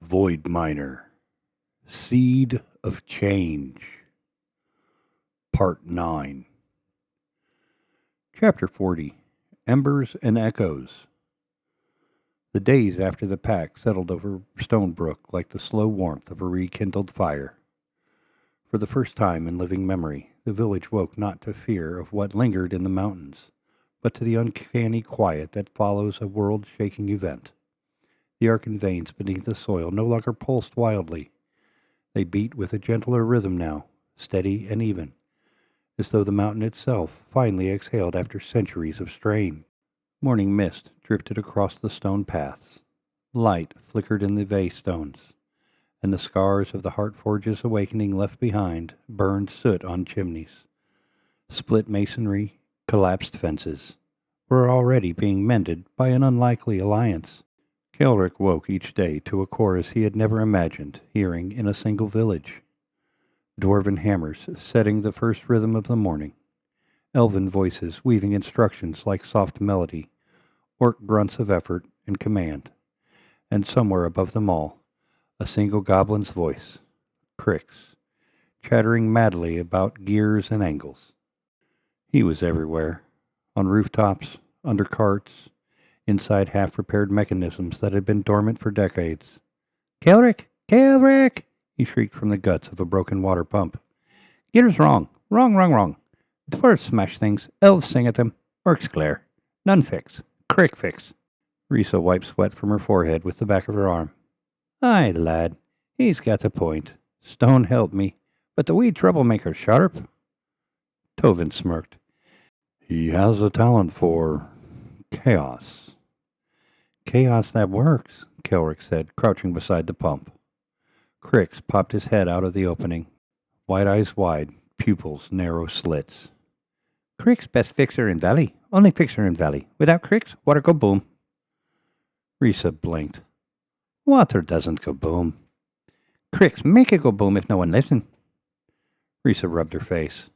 Void Miner, Seed of Change, Part 9. Chapter 40, Embers and Echoes. The days after the pack settled over Stonebrook like the slow warmth of a rekindled fire. For the first time in living memory, the village woke not to fear of what lingered in the mountains, but to the uncanny quiet that follows a world-shaking event. The arcane veins beneath the soil no longer pulsed wildly. They beat with a gentler rhythm now, steady and even, as though the mountain itself finally exhaled after centuries of strain. Morning mist drifted across the stone paths. Light flickered in the vey stones, and the scars of the heart forge's awakening left behind burned soot on chimneys. Split masonry, collapsed fences, were already being mended by an unlikely alliance. Kaelric woke each day to a chorus he had never imagined hearing in a single village. Dwarven hammers setting the first rhythm of the morning, elven voices weaving instructions like soft melody, orc grunts of effort and command, and somewhere above them all, a single goblin's voice, Crix, chattering madly about gears and angles. He was everywhere, on rooftops, under carts, inside half-repaired mechanisms that had been dormant for decades. "Kaelric! Kaelric!" he shrieked from the guts of a broken water pump. "Gear's wrong! Wrong! Dwarves smash things, elves sing at them, orcs glare. None fix. Crick fix." Risa wiped sweat from her forehead with the back of her arm. "Aye, lad, he's got a point. Stone help me, but the wee troublemaker's sharp." Tovin smirked. "He has a talent for chaos." "Chaos that works," Kaelric said, crouching beside the pump. Crix popped his head out of the opening, white eyes wide, pupils narrow slits. "Crix best fixer in valley. Only fixer in valley. Without Crix, water go boom." Risa blinked. "Water doesn't go boom." "Crix make it go boom if no one listen." Risa rubbed her face.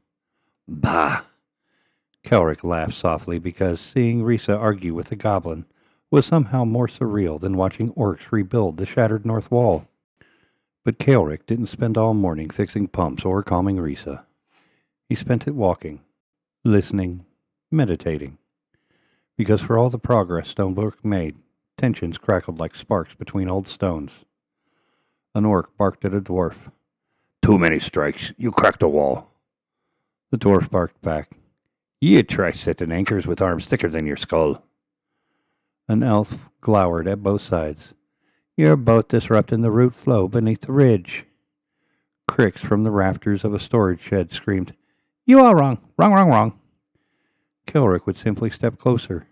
"Bah!" Kaelric laughed softly because seeing Risa argue with the goblin was somehow more surreal than watching orcs rebuild the shattered north wall. But Kaelric didn't spend all morning fixing pumps or calming Risa. He spent it walking, listening, meditating. Because for all the progress Stonebrook made, tensions crackled like sparks between old stones. An orc barked at a dwarf. "Too many strikes. You cracked a wall." The dwarf barked back. "You try setting anchors with arms thicker than your skull." An elf glowered at both sides. "You're both disrupting the root flow beneath the ridge." Crix from the rafters of a storage shed screamed, "You all wrong. Wrong." Kaelric would simply step closer,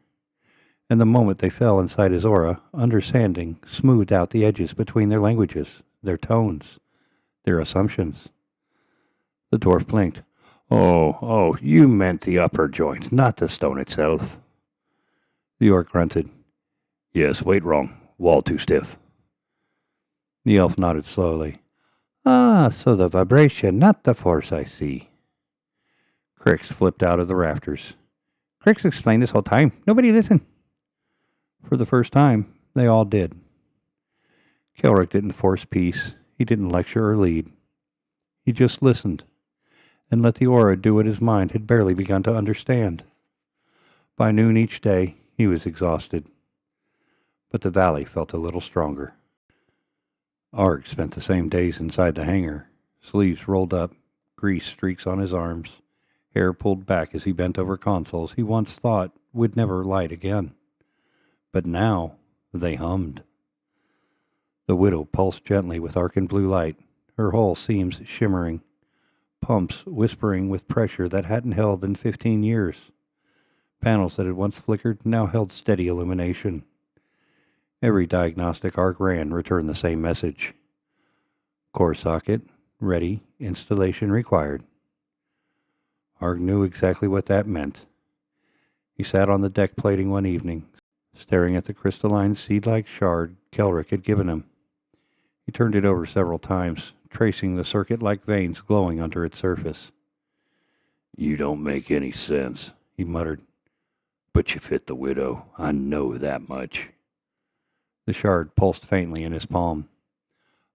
and the moment they fell inside his aura, understanding smoothed out the edges between their languages, their tones, their assumptions. The dwarf blinked. Oh, you meant the upper joint, not the stone itself." The orc grunted. "Yes, weight wrong. Wall too stiff." The elf nodded slowly. "Ah, so the vibration, not the force, I see." Crix flipped out of the rafters. "Crix explained this whole time. Nobody listened." For the first time, they all did. Kaelric didn't force peace. He didn't lecture or lead. He just listened, and let the aura do what his mind had barely begun to understand. By noon each day, he was exhausted. But the valley felt a little stronger. Arg spent the same days inside the hangar, sleeves rolled up, grease streaks on his arms, hair pulled back as he bent over consoles he once thought would never light again. But now, they hummed. The widow pulsed gently with arcane blue light, her hull seams shimmering, pumps whispering with pressure that hadn't held in 15 years. Panels that had once flickered now held steady illumination. Every diagnostic arc ran returned the same message. Core socket, ready, installation required. Arg knew exactly what that meant. He sat on the deck plating one evening, staring at the crystalline seed-like shard Kaelric had given him. He turned it over several times, tracing the circuit-like veins glowing under its surface. "You don't make any sense," he muttered. "But you fit the widow. I know that much." The shard pulsed faintly in his palm.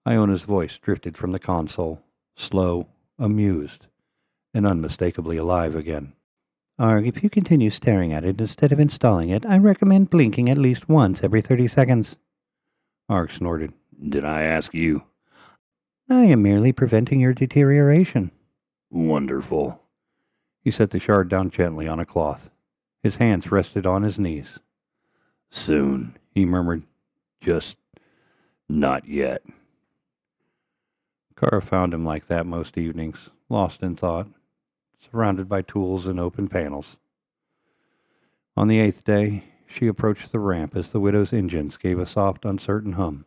Iona's voice drifted from the console, slow, amused, and unmistakably alive again. Arg, if you continue staring at it instead of installing it, I recommend blinking at least once every 30 seconds. Arg snorted. Did I ask you? I am merely preventing your deterioration. Wonderful. He set the shard down gently on a cloth. His hands rested on his knees. Soon, he murmured. Just not yet. Kara found him like that most evenings, lost in thought, surrounded by tools and open panels. On the 8th day, she approached the ramp as the widow's engines gave a soft, uncertain hum.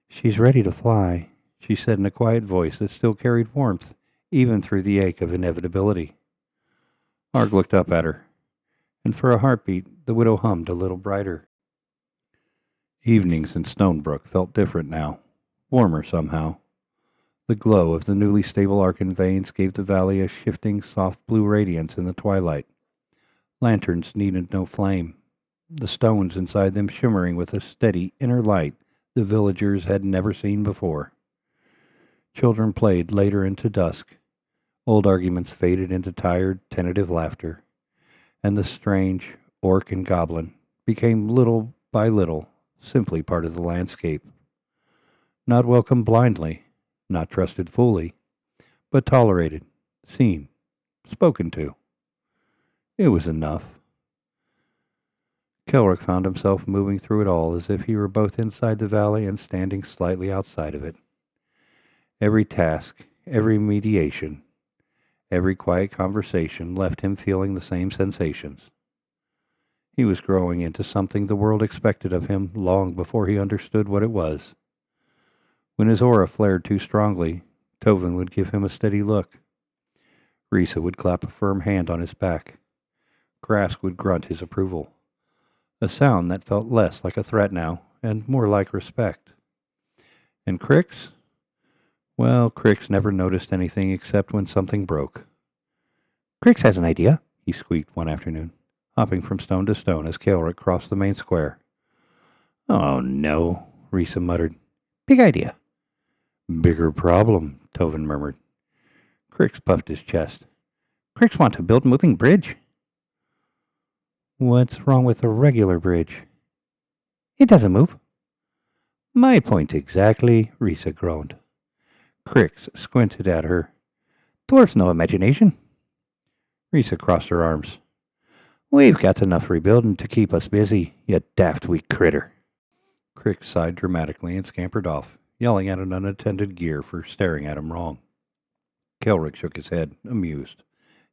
She's ready to fly, she said in a quiet voice that still carried warmth, even through the ache of inevitability. Arg looked up at her, and for a heartbeat, the widow hummed a little brighter. Evenings in Stonebrook felt different now, warmer somehow. The glow of the newly stable Arcan veins gave the valley a shifting, soft blue radiance in the twilight. Lanterns needed no flame, the stones inside them shimmering with a steady inner light the villagers had never seen before. Children played later into dusk. Old arguments faded into tired, tentative laughter, and the strange orc and goblin became little by little simply part of the landscape. Not welcomed blindly, not trusted fully, but tolerated, seen, spoken to. It was enough. Kaelric found himself moving through it all as if he were both inside the valley and standing slightly outside of it. Every task, every mediation, every quiet conversation left him feeling the same sensations. He was growing into something the world expected of him long before he understood what it was. When his aura flared too strongly, Tovin would give him a steady look. Risa would clap a firm hand on his back. Grask would grunt his approval. A sound that felt less like a threat now, and more like respect. And Crix? Well, Crix never noticed anything except when something broke. Crix has an idea, he squeaked one afternoon, hopping from stone to stone as Kaelric crossed the main square. Oh no, Risa muttered. Big idea. Bigger problem, Tovin murmured. Crix puffed his chest. Crix want to build moving bridge. What's wrong with a regular bridge? It doesn't move. My point exactly, Risa groaned. Crix squinted at her. Dwarfs no imagination. Risa crossed her arms. We've got enough rebuilding to keep us busy, you daft wee critter. Crix sighed dramatically and scampered off, yelling at an unattended gear for staring at him wrong. Kaelric shook his head, amused,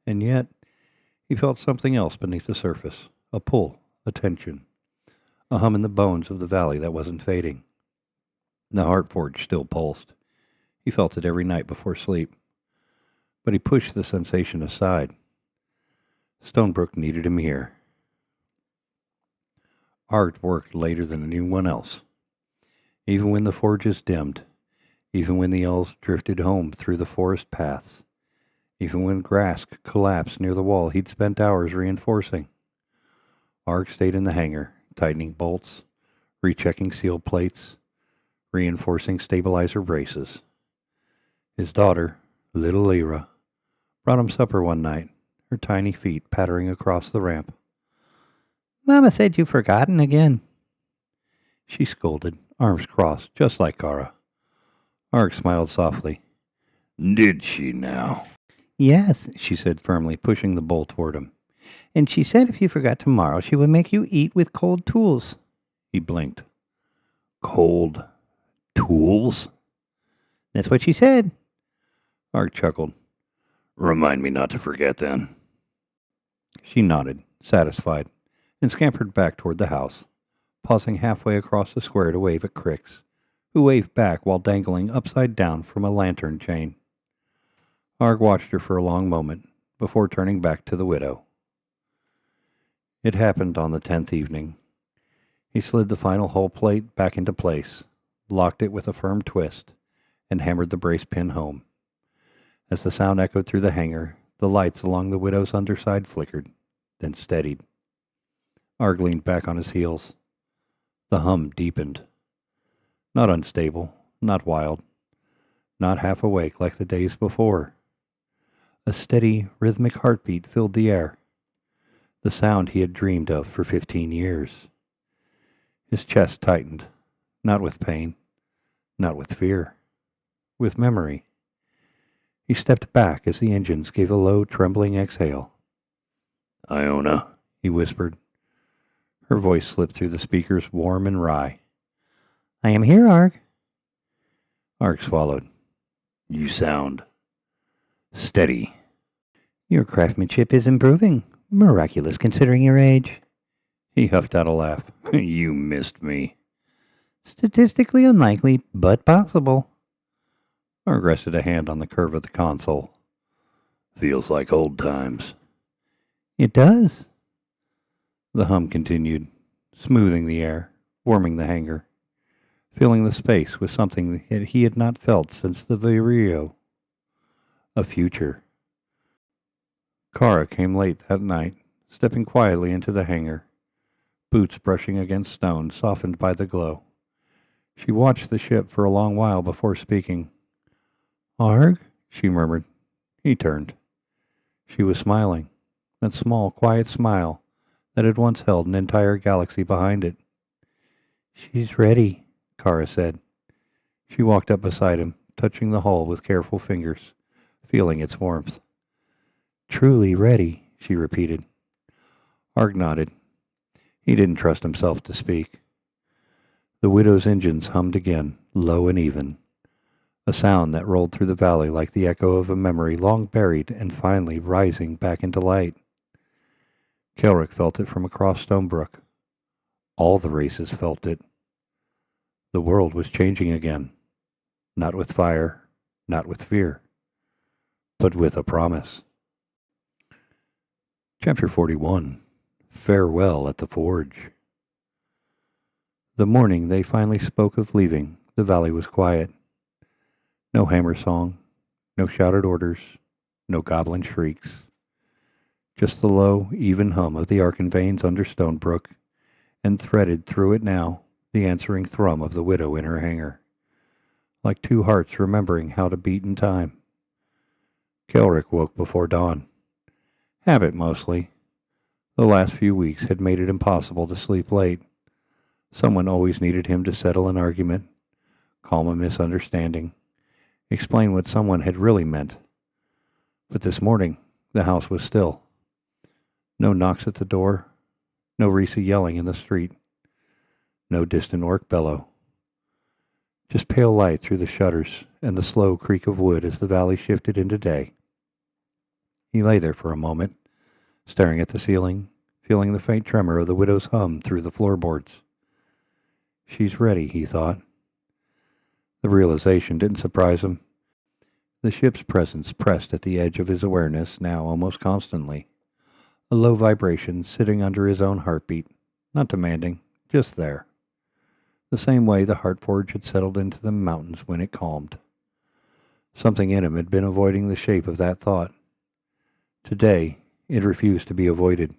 and yet he felt something else beneath the surface, a pull, a tension, a hum in the bones of the valley that wasn't fading. The heart forge still pulsed. He felt it every night before sleep, but he pushed the sensation aside. Stonebrook needed him here. Art worked later than anyone else. Even when the forges dimmed, even when the elves drifted home through the forest paths, even when Grask collapsed near the wall he'd spent hours reinforcing. Arg stayed in the hangar, tightening bolts, rechecking seal plates, reinforcing stabilizer braces. His daughter, little Lyra, brought him supper one night, her tiny feet pattering across the ramp. Mama said you've forgotten again. She scolded, arms crossed, just like Kara. Arg smiled softly. Did she now? Yes, she said firmly, pushing the bowl toward him. And she said if you forgot tomorrow, she would make you eat with cold tools. He blinked. Cold tools? That's what she said. Arg chuckled. Remind me not to forget then. She nodded, satisfied, and scampered back toward the house, pausing halfway across the square to wave at Crix, who waved back while dangling upside down from a lantern chain. Arg watched her for a long moment before turning back to the widow. It happened on the 10th evening. He slid the final hull plate back into place, locked it with a firm twist, and hammered the brace pin home. As the sound echoed through the hangar, the lights along the widow's underside flickered, then steadied. Arg leaned back on his heels. The hum deepened. Not unstable, not wild, not half awake like the days before. A steady, rhythmic heartbeat filled the air, the sound he had dreamed of for 15 years. His chest tightened, not with pain, not with fear, with memory. He stepped back as the engines gave a low, trembling exhale. "Iona," he whispered. Her voice slipped through the speakers, warm and wry. "I am here, Arg." Arg swallowed. "You sound steady." "Your craftsmanship is improving. Miraculous considering your age." He huffed out a laugh. "You missed me." "Statistically unlikely, but possible." Arg rested a hand on the curve of the console. "Feels like old times." "It does." The hum continued, smoothing the air, warming the hangar, filling the space with something that he had not felt since the Vireo. A future. Kara came late that night, stepping quietly into the hangar, boots brushing against stone, softened by the glow. She watched the ship for a long while before speaking. "Arg?" she murmured. He turned. She was smiling, that small, quiet smile that had once held an entire galaxy behind it. "She's ready," Kara said. She walked up beside him, touching the hull with careful fingers, feeling its warmth. "Truly ready," she repeated. Arg nodded. He didn't trust himself to speak. The Widow's engines hummed again, low and even, a sound that rolled through the valley like the echo of a memory long buried and finally rising back into light. Kaelric felt it from across Stonebrook. All the races felt it. The world was changing again, not with fire, not with fear, but with a promise. Chapter 41. Farewell at the Forge. The morning they finally spoke of leaving, the valley was quiet. No hammer song, no shouted orders, no goblin shrieks. Just the low, even hum of the Arcan veins under Stonebrook, and threaded through it now the answering thrum of the Widow in her hangar, like two hearts remembering how to beat in time. Kaelric woke before dawn. Habit, mostly. The last few weeks had made it impossible to sleep late. Someone always needed him to settle an argument, calm a misunderstanding, explain what someone had really meant. But this morning, the house was still. No knocks at the door, no Risa yelling in the street, no distant orc bellow. Just pale light through the shutters and the slow creak of wood as the valley shifted into day. He lay there for a moment, staring at the ceiling, feeling the faint tremor of the Widow's hum through the floorboards. She's ready, he thought. The realization didn't surprise him. The ship's presence pressed at the edge of his awareness now almost constantly. A low vibration sitting under his own heartbeat, not demanding, just there. The same way the heart forge had settled into the mountains when it calmed. Something in him had been avoiding the shape of that thought. Today, it refused to be avoided.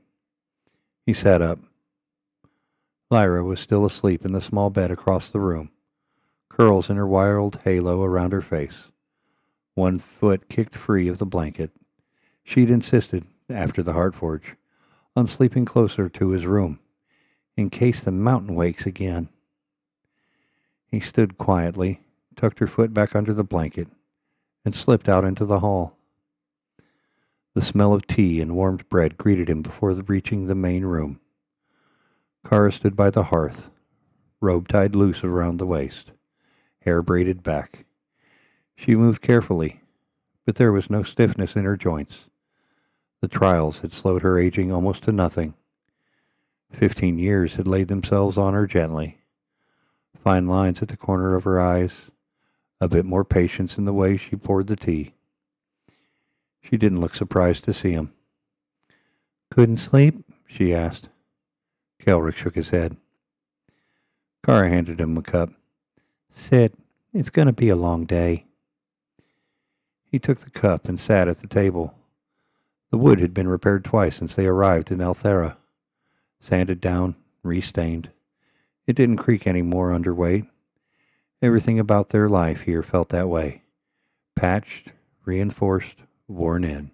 He sat up. Lyra was still asleep in the small bed across the room, curls in her wild halo around her face. One foot kicked free of the blanket. She'd insisted, after the heart forge, on sleeping closer to his room, in case the mountain wakes again. He stood quietly, tucked her foot back under the blanket, and slipped out into the hall. The smell of tea and warmed bread greeted him before reaching the main room. Kara stood by the hearth, robe tied loose around the waist, hair braided back. She moved carefully, but there was no stiffness in her joints. The trials had slowed her aging almost to nothing. 15 years had laid themselves on her gently. Fine lines at the corner of her eyes, a bit more patience in the way she poured the tea. She didn't look surprised to see him. "Couldn't sleep?" she asked. Kaelric shook his head. Kara handed him a cup. "Sit. It's going to be a long day." He took the cup and sat at the table. The wood had been repaired twice since they arrived in Elthera. Sanded down, restained. It didn't creak any more under weight, Everything about their life here felt that way. Patched, reinforced, worn in.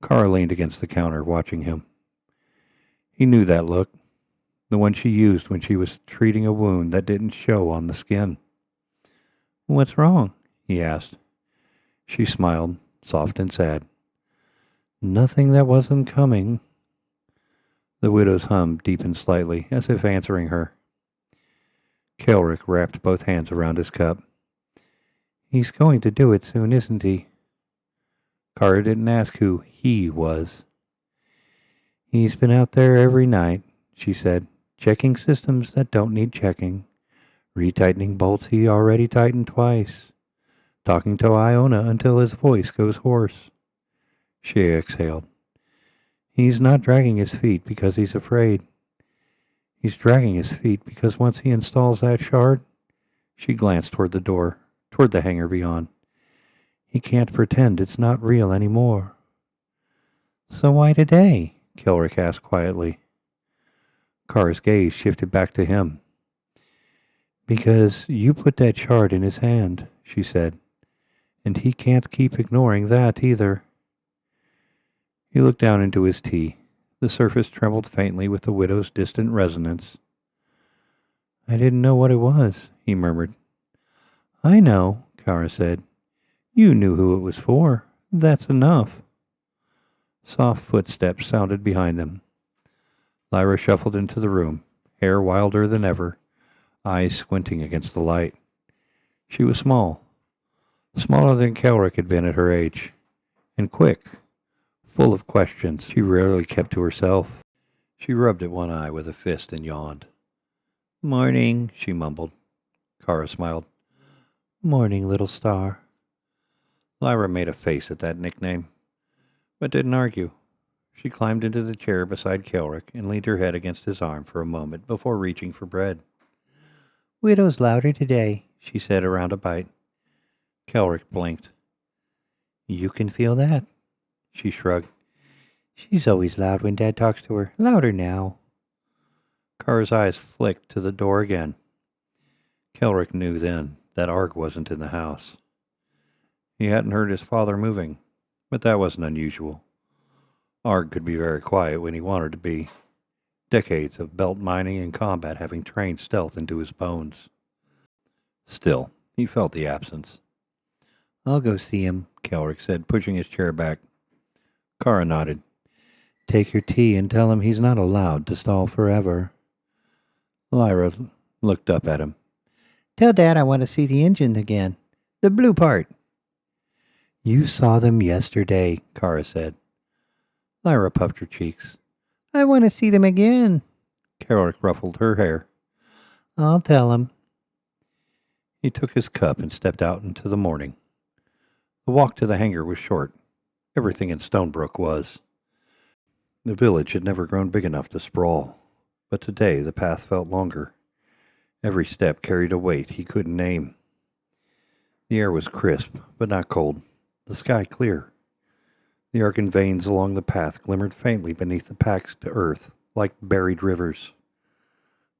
Kara leaned against the counter, watching him. He knew that look, the one she used when she was treating a wound that didn't show on the skin. "What's wrong?" he asked. She smiled, soft and sad. "Nothing that wasn't coming." The widow's hum deepened slightly, as if answering her. Kaelric wrapped both hands around his cup. "He's going to do it soon, isn't he?" Kara didn't ask who he was. "He's been out there every night," she said, "checking systems that don't need checking, retightening bolts he already tightened twice, talking to Iona until his voice goes hoarse." She exhaled. "He's not dragging his feet because he's afraid. He's dragging his feet because once he installs that shard," she glanced toward the door, toward the hangar beyond, "he can't pretend it's not real anymore." "So why today?" Kaelric asked quietly. Kara's gaze shifted back to him. "Because you put that shard in his hand," she said, "and he can't keep ignoring that either." He looked down into his tea. The surface trembled faintly with the widow's distant resonance. "I didn't know what it was," he murmured. "I know," Kara said. "You knew who it was for. That's enough." Soft footsteps sounded behind them. Lyra shuffled into the room, hair wilder than ever, eyes squinting against the light. She was small, smaller than Kaelric had been at her age, and quick, full of questions she rarely kept to herself. She rubbed at one eye with a fist and yawned. "Morning," she mumbled. Kara smiled. "Morning, little star." Lyra made a face at that nickname, but didn't argue. She climbed into the chair beside Kaelric and leaned her head against his arm for a moment before reaching for bread. "Widow's louder today," she said around a bite. Kaelric blinked. "You can feel that?" She shrugged. "She's always loud when Dad talks to her. Louder now." Kara's eyes flicked to the door again. Kaelric knew then that Arg wasn't in the house. He hadn't heard his father moving, but that wasn't unusual. Arg could be very quiet when he wanted to be, decades of belt mining and combat having trained stealth into his bones. Still, he felt the absence. "I'll go see him," Kaelric said, pushing his chair back. Kara nodded. "Take your tea and tell him he's not allowed to stall forever." Lyra looked up at him. "Tell Dad I want to see the engine again. The blue part." "You saw them yesterday," Kara said. Lyra puffed her cheeks. "I want to see them again." Kaelric ruffled her hair. "I'll tell him." He took his cup and stepped out into the morning. The walk to the hangar was short. Everything in Stonebrook was. The village had never grown big enough to sprawl, but today the path felt longer. Every step carried a weight he couldn't name. The air was crisp, but not cold. The sky clear. The arcing veins along the path glimmered faintly beneath the packed earth, like buried rivers.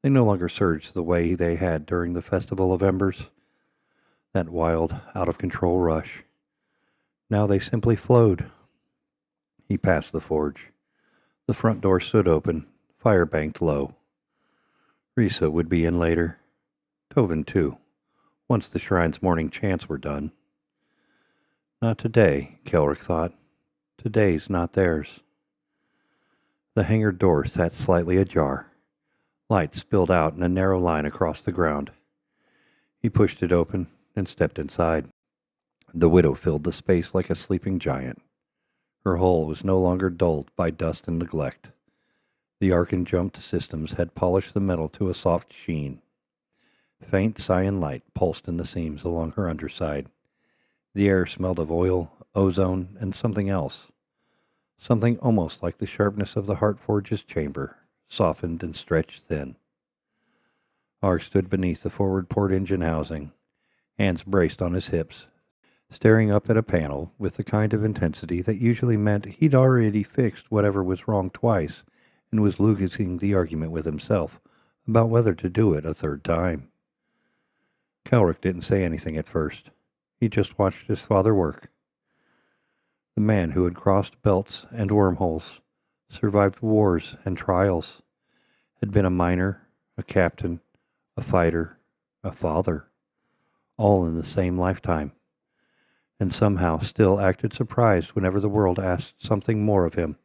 They no longer surged the way they had during the Festival of Embers, that wild, out-of-control rush. Now they simply flowed. He passed the forge. The front door stood open, fire banked low. Risa would be in later. Tovin, too, once the shrine's morning chants were done. Not today, Kaelric thought. Today's not theirs. The hangar door sat slightly ajar. Light spilled out in a narrow line across the ground. He pushed it open and stepped inside. The widow filled the space like a sleeping giant. Her hull was no longer dulled by dust and neglect. The arc-and-jumped systems had polished the metal to a soft sheen. Faint cyan light pulsed in the seams along her underside. The air smelled of oil, ozone, and something else. Something almost like the sharpness of the Heartforge's chamber, softened and stretched thin. Arg stood beneath the forward port engine housing, hands braced on his hips, staring up at a panel with the kind of intensity that usually meant he'd already fixed whatever was wrong twice and was losing the argument with himself about whether to do it a third time. Kaelric didn't say anything at first. He just watched his father work. The man who had crossed belts and wormholes, survived wars and trials, had been a miner, a captain, a fighter, a father, all in the same lifetime, and somehow still acted surprised whenever the world asked something more of him.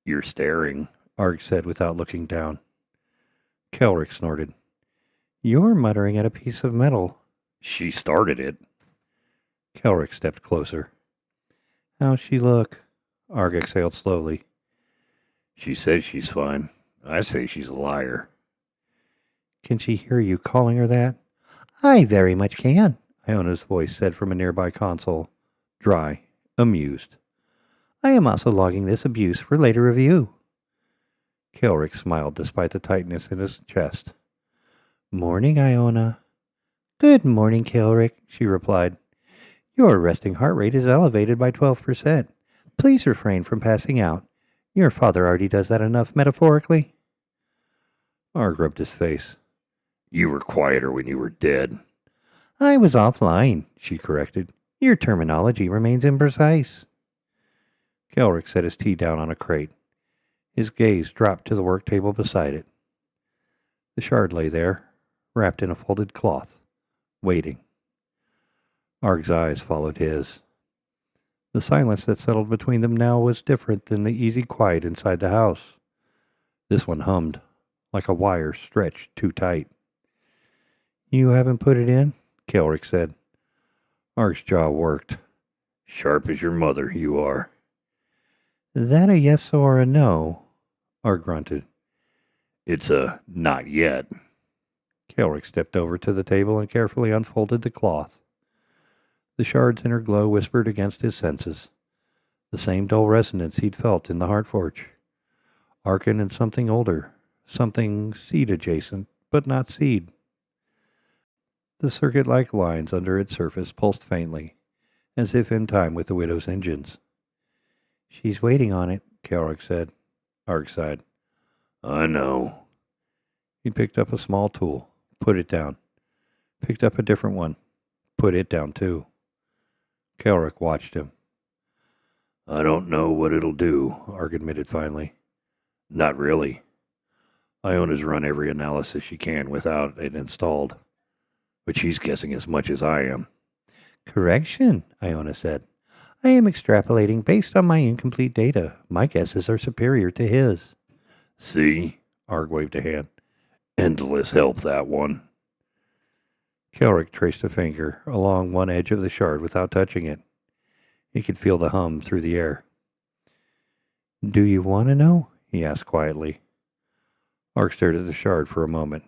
"You're staring," Arg said without looking down. Kaelric snorted. "You're muttering at a piece of metal." "She started it." Kaelric stepped closer. "How's she look?" Arg exhaled slowly. "She says she's fine. I say she's a liar." "Can she hear you calling her that?" "I very much can," Iona's voice said from a nearby console, dry, amused. "I am also logging this abuse for later review." Kaelric smiled despite the tightness in his chest. "Morning, Iona." "Good morning, Kaelric," she replied. "Your resting heart rate is elevated by 12%. Please refrain from passing out. Your father already does that enough metaphorically." Arg rubbed his face. "You were quieter when you were dead." "I was offline," she corrected. "Your terminology remains imprecise." Kaelric set his tea down on a crate. His gaze dropped to the work table beside it. The shard lay there, wrapped in a folded cloth, waiting. Arg's eyes followed his. The silence that settled between them now was different than the easy quiet inside the house. This one hummed, like a wire stretched too tight. "You haven't put it in?" Kaelric said. Arg's jaw worked. "Sharp as your mother, you are." "That a yes or a no?" Arg grunted. "It's a not yet." Kaelric stepped over to the table and carefully unfolded the cloth. The shard's inner glow whispered against his senses. The same dull resonance he'd felt in the Heartforge. Arcane and something older. Something seed-adjacent, but not seed. The circuit-like lines under its surface pulsed faintly, as if in time with the Widow's engines. "She's waiting on it," Kaelric said. Arg sighed. "I know." He picked up a small tool, put it down. Picked up a different one, put it down too. Kaelric watched him. "I don't know what it'll do," Arg admitted finally. "Not really. Iona's run every analysis she can without it installed, but she's guessing as much as I am." "Correction," Iona said. "I am extrapolating based on my incomplete data. My guesses are superior to his." "See?" Arg waved a hand. "Endless help, that one." Kaelric traced a finger along one edge of the shard without touching it. He could feel the hum through the air. "Do you want to know?" he asked quietly. Arg stared at the shard for a moment.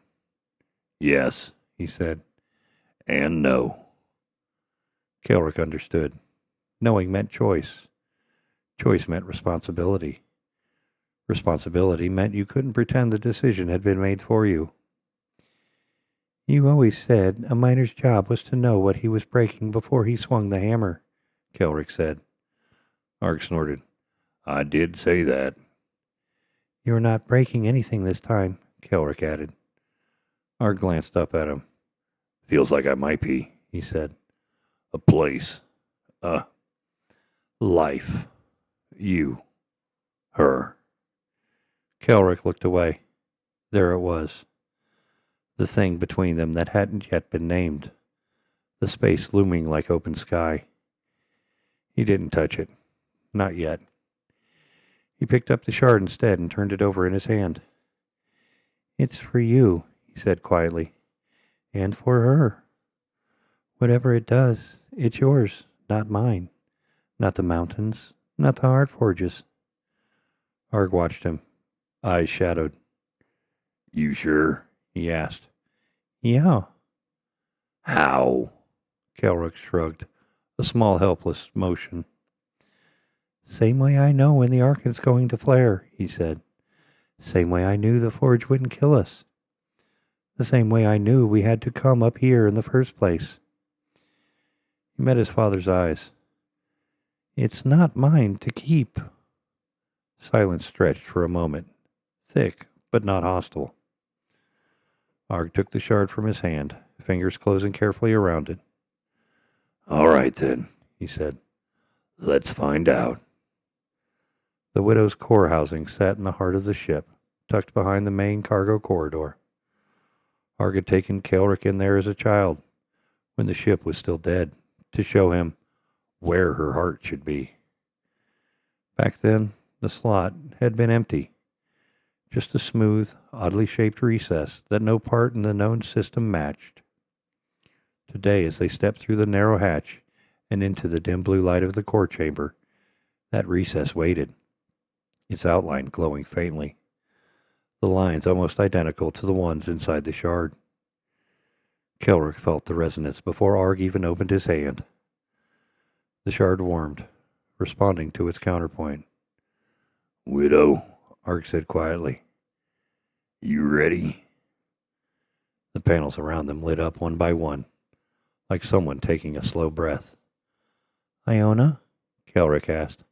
"Yes," he said. "And no." Kaelric understood. Knowing meant choice. Choice meant responsibility. Responsibility meant you couldn't pretend the decision had been made for you. "You always said a miner's job was to know what he was breaking before he swung the hammer," Kaelric said. Arg snorted. "I did say that." "You're not breaking anything this time," Kaelric added. Arg glanced up at him. "Feels like I might be," he said. "A place. A life. You. Her." Kaelric looked away. There it was. The thing between them that hadn't yet been named. The space looming like open sky. He didn't touch it. Not yet. He picked up the shard instead and turned it over in his hand. "It's for you," he said quietly. "And for her. Whatever it does, it's yours, not mine. Not the mountains, not the Heartforges." Arg watched him. Eyes shadowed. "You sure?" he asked. "Yeah." "How?" Kaelric shrugged, a small helpless motion. "Same way I know when the arc is going to flare," he said. "Same way I knew the forge wouldn't kill us. The same way I knew we had to come up here in the first place." He met his father's eyes. "It's not mine to keep." Silence stretched for a moment, thick but not hostile. Arg took the shard from his hand, fingers closing carefully around it. "All right, then," he said. "Let's find out." The widow's core housing sat in the heart of the ship, tucked behind the main cargo corridor. Arg had taken Kaelric in there as a child, when the ship was still dead, to show him where her heart should be. Back then, the slot had been empty, just a smooth, oddly shaped recess that no part in the known system matched. Today, as they stepped through the narrow hatch and into the dim blue light of the core chamber, that recess waited, its outline glowing faintly, the lines almost identical to the ones inside the shard. Kaelric felt the resonance before Arg even opened his hand. The shard warmed, responding to its counterpoint. "Widow," Arg said quietly. "You ready?" The panels around them lit up one by one, like someone taking a slow breath. "Iona?" Kaelric asked.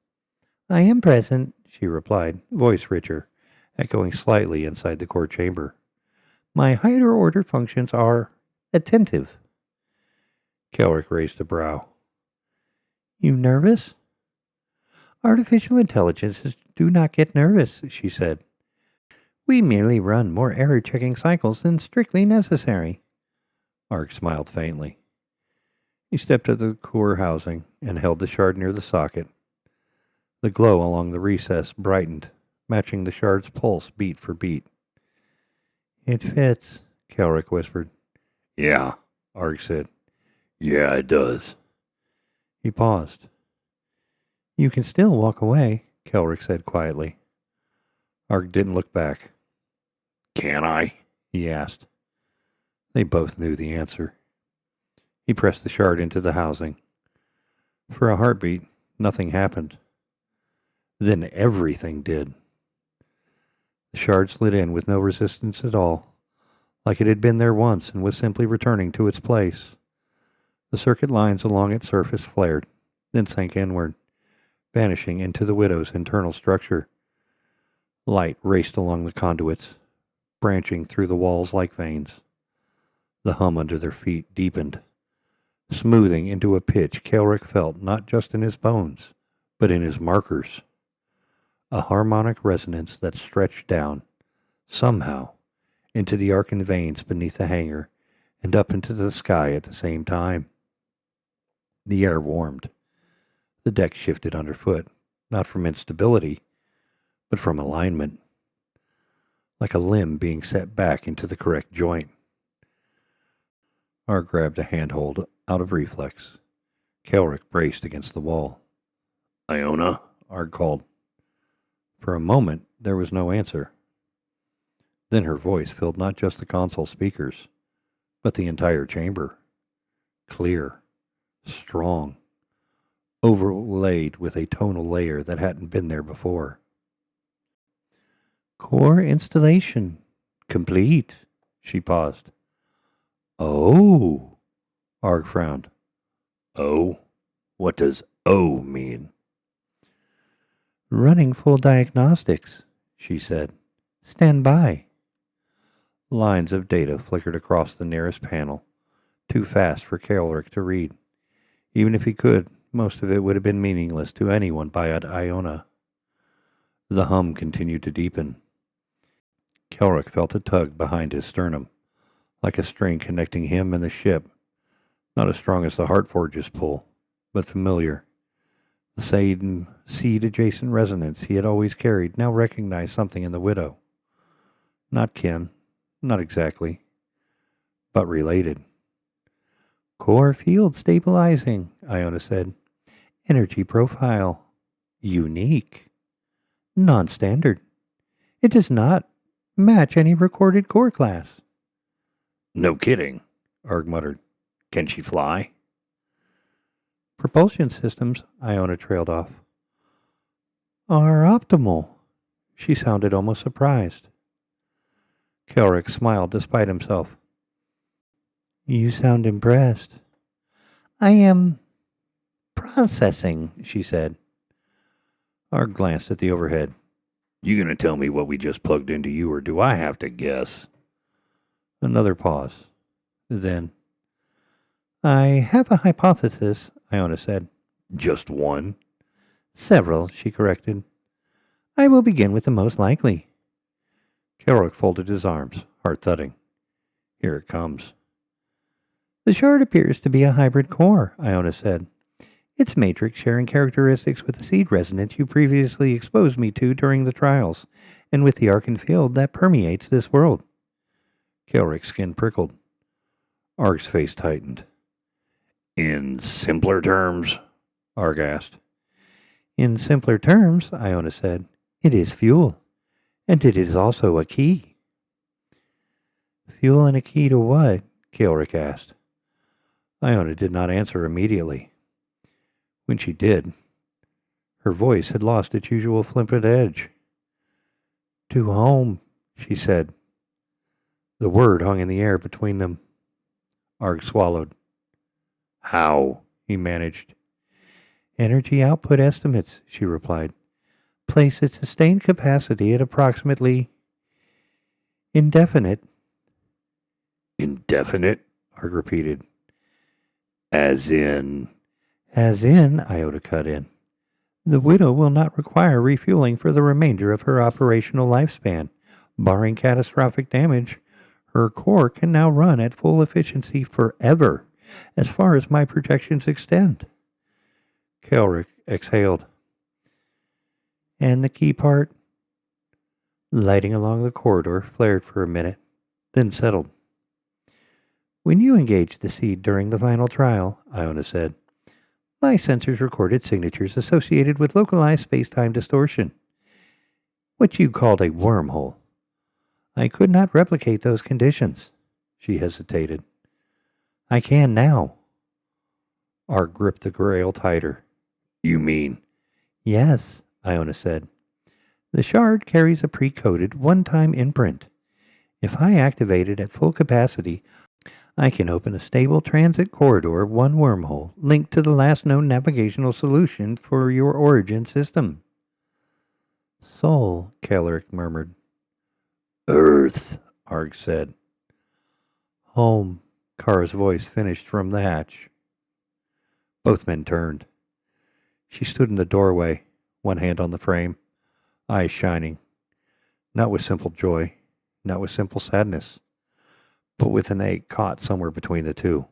"I am present," she replied, voice richer, echoing slightly inside the core chamber. "My higher order functions are attentive." Kaelric raised a brow. "You nervous?" "Artificial intelligences do not get nervous," she said. "We merely run more error-checking cycles than strictly necessary." Arg smiled faintly. He stepped to the core housing and held the shard near the socket. The glow along the recess brightened, matching the shard's pulse beat for beat. "It fits," Kaelric whispered. "Yeah," Arg said. "Yeah, it does." He paused. "You can still walk away," Kaelric said quietly. Arg didn't look back. "Can I?" he asked. They both knew the answer. He pressed the shard into the housing. For a heartbeat, nothing happened. Then everything did. The shard slid in with no resistance at all, like it had been there once and was simply returning to its place. The circuit lines along its surface flared, then sank inward, vanishing into the widow's internal structure. Light raced along the conduits, branching through the walls like veins. The hum under their feet deepened, smoothing into a pitch Kaelric felt not just in his bones, but in his markers. A harmonic resonance that stretched down, somehow, into the arcing veins beneath the hangar and up into the sky at the same time. The air warmed. The deck shifted underfoot, not from instability, but from alignment, like a limb being set back into the correct joint. Arg grabbed a handhold out of reflex. Kaelric braced against the wall. "Iona?" Arg called. For a moment, there was no answer. Then her voice filled not just the console speakers, but the entire chamber. Clear, strong, overlaid with a tonal layer that hadn't been there before. "Core installation complete." She paused. "Oh," Arg frowned. "Oh? What does O mean?" "Running full diagnostics," she said. "Stand by." Lines of data flickered across the nearest panel, too fast for Kaelric to read. Even if he could, most of it would have been meaningless to anyone by Iona. The hum continued to deepen. Kaelric felt a tug behind his sternum, like a string connecting him and the ship, not as strong as the Heartforge's pull, but familiar. The same seed-adjacent resonance he had always carried now recognized something in the widow. Not kin, not exactly, but related. "Core field stabilizing," Iona said. "Energy profile. Unique. Non-standard. It does not match any recorded core class." "No kidding," Arg muttered. "Can she fly?" "Propulsion systems," Iona trailed off, "are optimal." She sounded almost surprised. Kaelric smiled despite himself. "You sound impressed." "I am processing," she said. Arg glanced at the overhead. "You gonna tell me what we just plugged into you, or do I have to guess?" Another pause. Then, I have a hypothesis, Iona said. Just one? Several, she corrected. I will begin with the most likely. Kaelric folded his arms, heart thudding. Here it comes. The shard appears to be a hybrid core, Iona said. Its matrix sharing characteristics with the seed resonance you previously exposed me to during the trials, and with the arcane field that permeates this world. Kaelric's skin prickled. Arg's face tightened. In simpler terms? Arg asked. In simpler terms, Iona said, it is fuel, and it is also a key. Fuel and a key to what? Kaelric asked. Iona did not answer immediately. When she did, her voice had lost its usual flippant edge. To home, she said. The word hung in the air between them. Arg swallowed. How? He managed. Energy output estimates, she replied, place its sustained capacity at approximately indefinite. Indefinite? Arg repeated. As in? As in, Iota cut in. The widow will not require refueling for the remainder of her operational lifespan. Barring catastrophic damage, her core can now run at full efficiency forever, as far as my projections extend. Kaelric exhaled. And the key part? Lighting along the corridor flared for a minute, then settled. When you engaged the seed during the final trial, Iona said, my sensors recorded signatures associated with localized space-time distortion. What you called a wormhole. I could not replicate those conditions. She hesitated. I can now. Arg gripped the grail tighter. You mean? Yes, Iona said. The shard carries a pre-coded one-time imprint. If I activate it at full capacity, I can open a stable transit corridor, one wormhole, linked to the last known navigational solution for your origin system. Soul, Kaelric murmured. Earth, Arg said. Home, Kara's voice finished from the hatch. Both men turned. She stood in the doorway, one hand on the frame, eyes shining, not with simple joy, not with simple sadness, but with an ache caught somewhere between the two.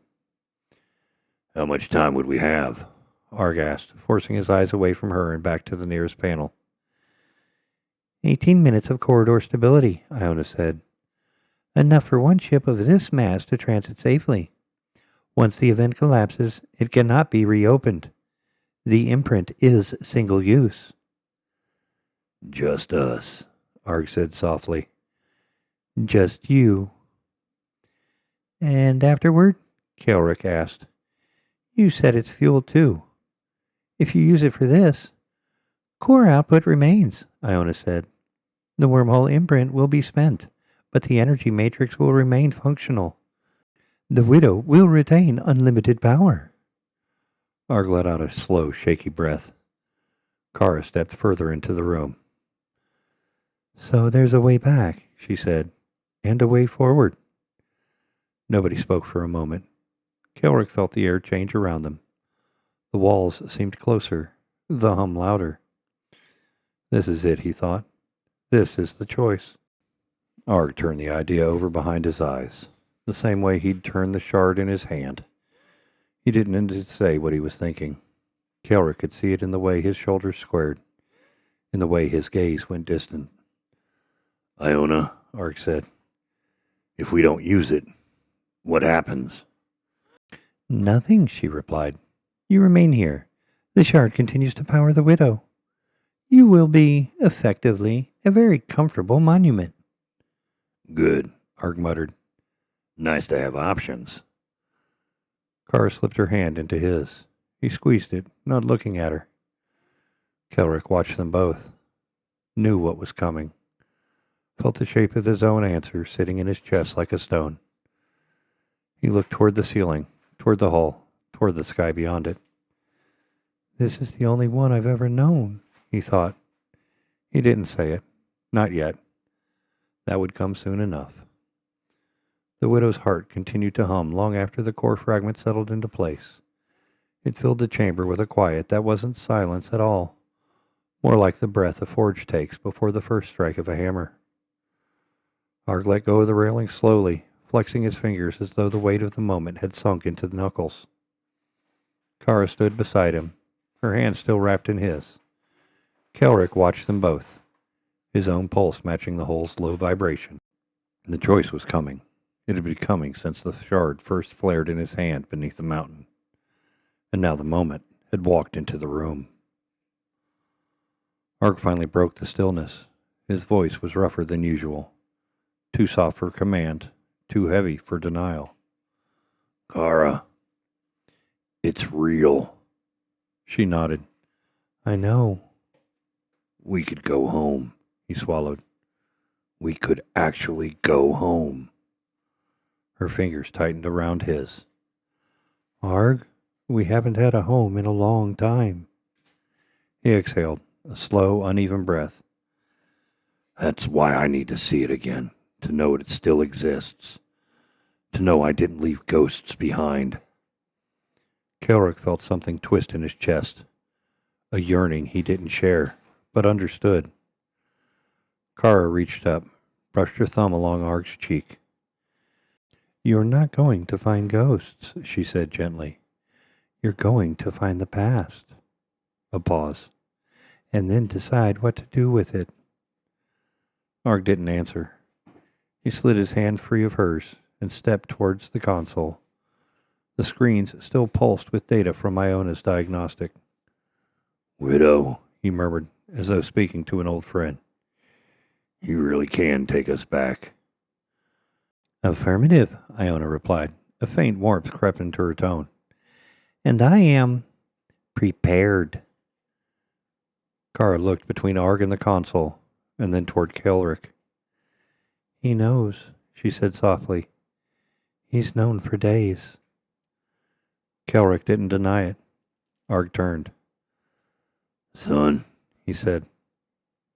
How much time would we have? Arg asked, forcing his eyes away from her and back to the nearest panel. 18 minutes of corridor stability, Iona said. Enough for one ship of this mass to transit safely. Once the event collapses, it cannot be reopened. The imprint is single use. Just us, Arg said softly. Just you. And afterward? Kaelric asked. You said it's fuel too. If you use it for this, core output remains, Iona said. The wormhole imprint will be spent, but the energy matrix will remain functional. The widow will retain unlimited power. Arg let out a slow, shaky breath. Kara stepped further into the room. So there's a way back, she said, and a way forward. Nobody spoke for a moment. Kaelric felt the air change around them. The walls seemed closer, the hum louder. This is it, he thought. This is the choice. Arg turned the idea over behind his eyes, the same way he'd turned the shard in his hand. He didn't need to say what he was thinking. Kaelric could see it in the way his shoulders squared, in the way his gaze went distant. Iona, Arg said, if we don't use it, what happens? Nothing, she replied. You remain here. The shard continues to power the widow. You will be, effectively, a very comfortable monument. Good, Arg muttered. Nice to have options. Kara slipped her hand into his. He squeezed it, not looking at her. Kaelric watched them both, knew what was coming, felt the shape of his own answer sitting in his chest like a stone. He looked toward the ceiling, toward the hall, toward the sky beyond it. This is the only one I've ever known, he thought. He didn't say it. Not yet. That would come soon enough. The widow's heart continued to hum long after the core fragment settled into place. It filled the chamber with a quiet that wasn't silence at all, more like the breath a forge takes before the first strike of a hammer. Arg let go of the railing slowly, flexing his fingers as though the weight of the moment had sunk into the knuckles. Kara stood beside him, her hand still wrapped in his. Kaelric watched them both, his own pulse matching the hole's low vibration. The choice was coming. It had been coming since the shard first flared in his hand beneath the mountain. And now the moment had walked into the room. Arg finally broke the stillness. His voice was rougher than usual. Too soft for command, too heavy for denial. Kara, it's real. She nodded. I know. We could go home, he swallowed. We could actually go home. Her fingers tightened around his. Arg, we haven't had a home in a long time. He exhaled, a slow, uneven breath. That's why I need to see it again, to know it still exists, to know I didn't leave ghosts behind. Kaelric felt something twist in his chest, a yearning he didn't share, but understood. Kara reached up, brushed her thumb along Arg's cheek. You're not going to find ghosts, she said gently. You're going to find the past. A pause. And then decide what to do with it. Arg didn't answer. He slid his hand free of hers and stepped towards the console. The screens still pulsed with data from Iona's diagnostic. Widow, he murmured, as though speaking to an old friend. You really can take us back. Affirmative, Iona replied. A faint warmth crept into her tone. And I am prepared. Kara looked between Arg and the console, and then toward Kaelric. He knows, she said softly. He's known for days. Kaelric didn't deny it. Arg turned. Son, he said,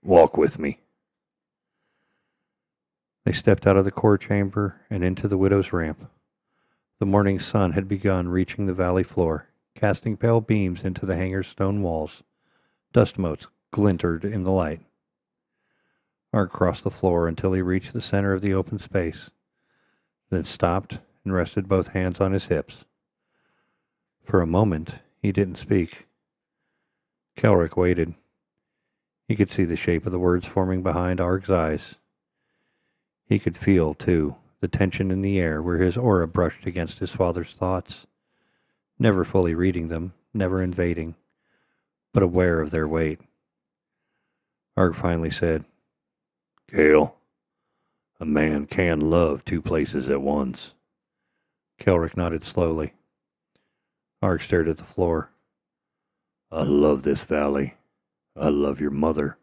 walk with me. They stepped out of the core chamber and into the widow's ramp. The morning sun had begun reaching the valley floor, casting pale beams into the hangar's stone walls. Dust motes glinted in the light. Arg crossed the floor until he reached the center of the open space, then stopped and rested both hands on his hips. For a moment, he didn't speak. Kaelric waited. He could see the shape of the words forming behind Arg's eyes. He could feel, too, the tension in the air where his aura brushed against his father's thoughts, never fully reading them, never invading, but aware of their weight. Arg finally said, Kael, a man can love two places at once. Kaelric nodded slowly. Arg stared at the floor. I love this valley. I love your mother.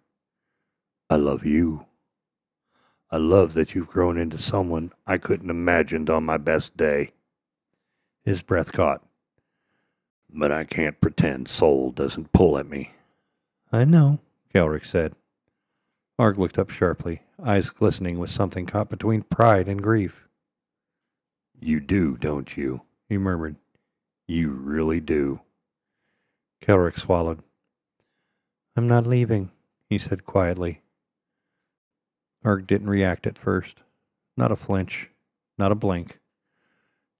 I love you. I love that you've grown into someone I couldn't imagined on my best day. His breath caught. But I can't pretend soul doesn't pull at me. I know, Kaelric said. Arg looked up sharply, eyes glistening with something caught between pride and grief. You do, don't you? He murmured. You really do. Kaelric swallowed. I'm not leaving, he said quietly. Arg didn't react at first. Not a flinch, not a blink.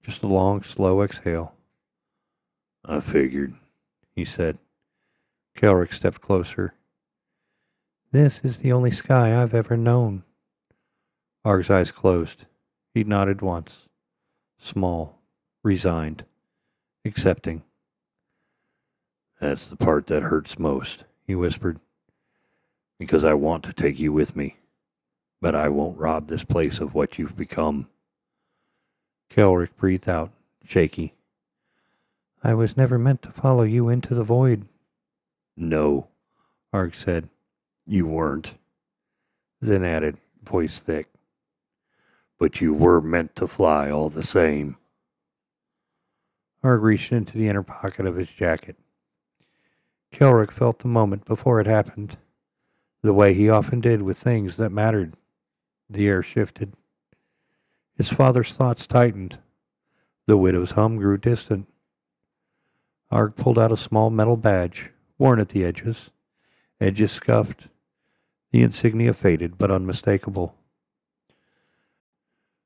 Just a long, slow exhale. I figured, he said. Kaelric stepped closer. This is the only sky I've ever known. Arg's eyes closed. He nodded once. Small, resigned, accepting. That's the part that hurts most, he whispered. Because I want to take you with me. But I won't rob this place of what you've become. Kaelric breathed out, shaky. I was never meant to follow you into the void. No, Arg said. You weren't. Then added, voice thick. But you were meant to fly all the same. Arg reached into the inner pocket of his jacket. Kaelric felt the moment before it happened, the way he often did with things that mattered. The air shifted. His father's thoughts tightened. The widow's hum grew distant. Arg pulled out a small metal badge, worn at the edges scuffed, the insignia faded but unmistakable.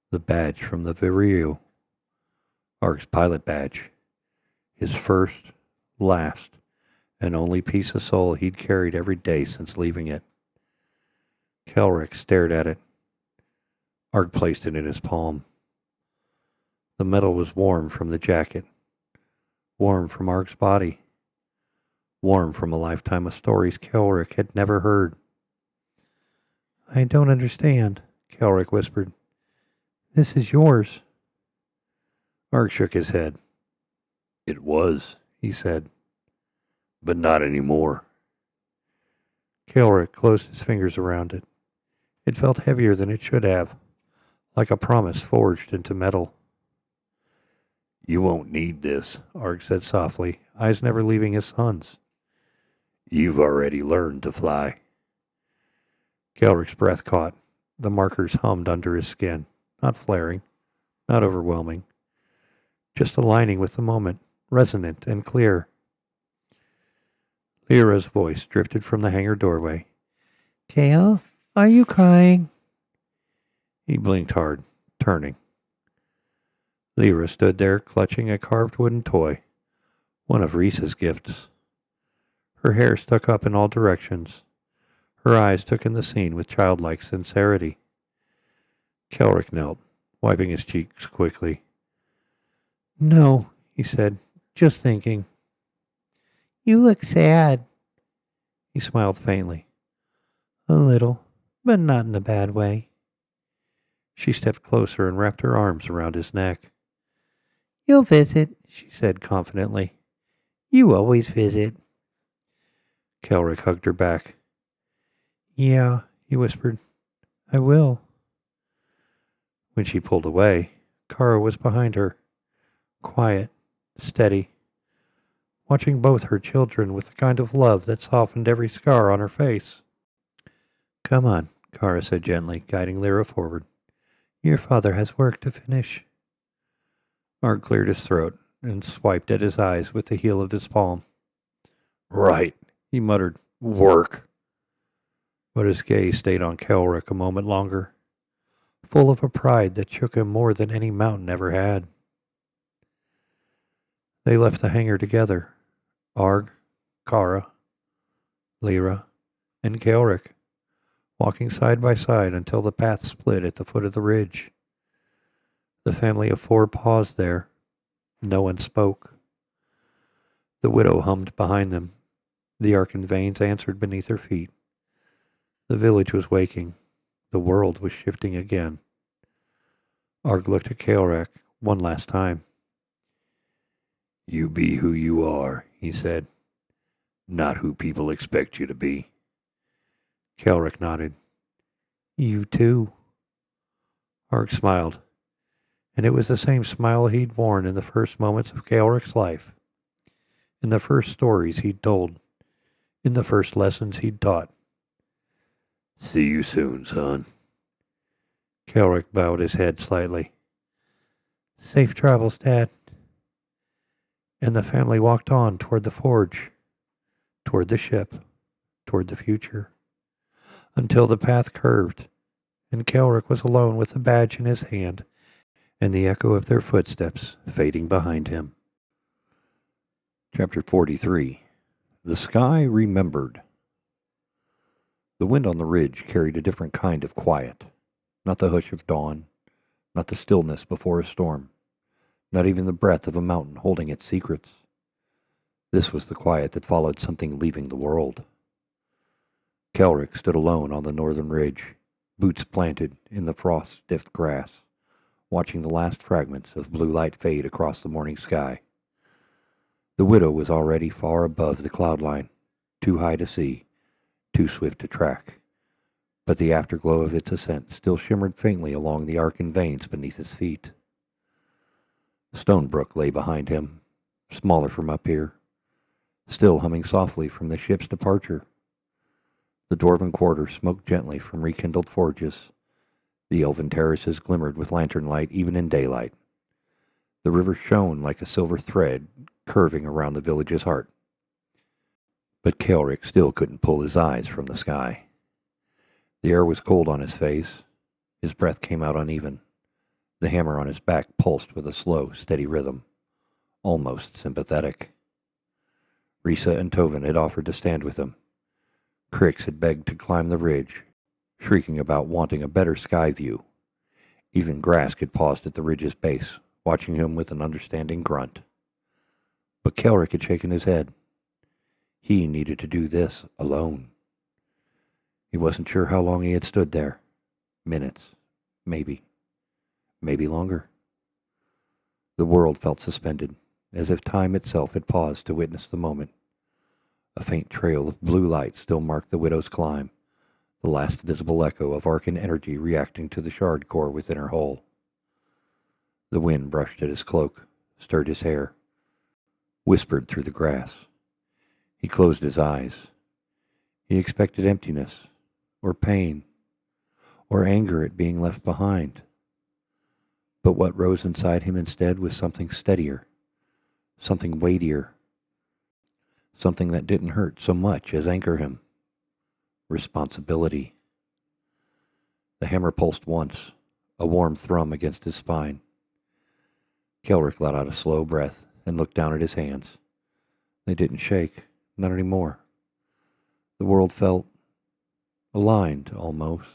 The badge from the Vireo, Arg's pilot badge, his first, last, and only piece of soul he'd carried every day since leaving it. Kaelric stared at it. Arg placed it in his palm. The metal was warm from the jacket, warm from Arg's body, warm from a lifetime of stories Kaelric had never heard. I don't understand, Kaelric whispered. This is yours. Arg shook his head. It was, he said, but not anymore. Kaelric closed his fingers around it. It felt heavier than it should have, like a promise forged into metal. You won't need this, Arg said softly, eyes never leaving his son's. You've already learned to fly. Kaelric's breath caught. The markers hummed under his skin, not flaring, not overwhelming, just aligning with the moment, resonant and clear. Lyra's voice drifted from the hangar doorway. Kael, are you crying? He blinked hard, turning. Lyra stood there, clutching a carved wooden toy, one of Reese's gifts. Her hair stuck up in all directions. Her eyes took in the scene with childlike sincerity. Kaelric knelt, wiping his cheeks quickly. No, he said, just thinking. You look sad. He smiled faintly. A little, but not in a bad way. She stepped closer and wrapped her arms around his neck. You'll visit, she said confidently. You always visit. Kaelric hugged her back. Yeah, he whispered. I will. When she pulled away, Kara was behind her, quiet, steady, watching both her children with the kind of love that softened every scar on her face. Come on, Kara said gently, guiding Lyra forward. Your father has work to finish. Arg cleared his throat and swiped at his eyes with the heel of his palm. Right, he muttered. Work. But his gaze stayed on Kaelric a moment longer, full of a pride that shook him more than any mountain ever had. They left the hangar together, Arg, Kara, Lyra, and Kaelric, walking side by side until the path split at the foot of the ridge. The family of four paused there. No one spoke. The widow hummed behind them. The arcane veins answered beneath her feet. The village was waking. The world was shifting again. Arg looked at Kaelric one last time. You be who you are, he said, not who people expect you to be. Kaelric nodded. You too. Arg smiled, and it was the same smile he'd worn in the first moments of Kaelric's life, in the first stories he'd told, in the first lessons he'd taught. See you soon, son. Kaelric bowed his head slightly. Safe travels, Dad. And the family walked on toward the forge, toward the ship, toward the future, until the path curved, and Kaelric was alone with the badge in his hand and the echo of their footsteps fading behind him. Chapter 43. The Sky Remembered. The wind on the ridge carried a different kind of quiet, not the hush of dawn, not the stillness before a storm, not even the breath of a mountain holding its secrets. This was the quiet that followed something leaving the world. Kaelric stood alone on the northern ridge, boots planted in the frost-stiffed grass, watching the last fragments of blue light fade across the morning sky. The widow was already far above the cloud line, too high to see, too swift to track, but the afterglow of its ascent still shimmered faintly along the arcane veins beneath his feet. Stonebrook lay behind him, smaller from up here, still humming softly from the ship's departure. The dwarven quarter smoked gently from rekindled forges, The elven terraces glimmered with lantern light even in daylight. The river shone like a silver thread curving around the village's heart. But Kaelric still couldn't pull his eyes from the sky. The air was cold on his face. His breath came out uneven. The hammer on his back pulsed with a slow, steady rhythm, almost sympathetic. Risa and Tovin had offered to stand with him. Crix had begged to climb the ridge, shrieking about wanting a better sky view. Even Grask had paused at the ridge's base, watching him with an understanding grunt. But Kaelric had shaken his head. He needed to do this alone. He wasn't sure how long he had stood there. Minutes, maybe longer. The world felt suspended, as if time itself had paused to witness the moment. A faint trail of blue light still marked the widow's climb, the last visible echo of arcane energy reacting to the shard core within her hull. The wind brushed at his cloak, stirred his hair, whispered through the grass. He closed his eyes. He expected emptiness, or pain, or anger at being left behind. But what rose inside him instead was something steadier, something weightier, something that didn't hurt so much as anchor him. Responsibility. The hammer pulsed once, a warm thrum against his spine. Kaelric let out a slow breath and looked down at his hands. They didn't shake, not anymore. The world felt aligned, almost,